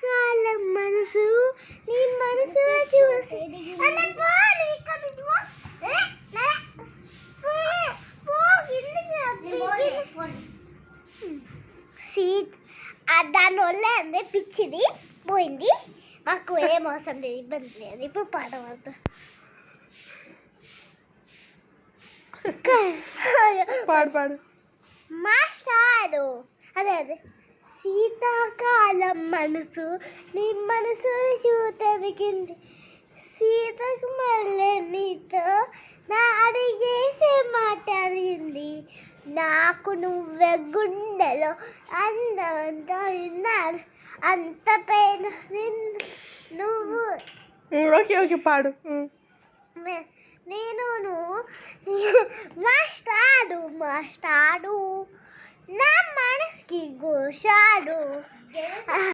శీతాకాలం మనసు నీ మనసు చూసి దానివల్ల అందే పిచ్చిది పోయింది. మాకు ఏం అవసరం లేదు, ఇబ్బంది లేదు. ఇప్పుడు పాట పాడతా. పాడు పాడు మాట్లాడు. అదే అదే శీతాకాలం మనసు నీ మనసు చూతరిగింది. సీతకు మళ్ళీ నీతో నా అడిగేసే మాట్లాడింది. నాకు నువ్వే గుండెలో అందంతా విన్నాను. అంత పైన నువ్వు ఓకే ఓకే పాడు. నేను మాట్లాడు మాట్లాడు నా మనసుకి గోషాడు.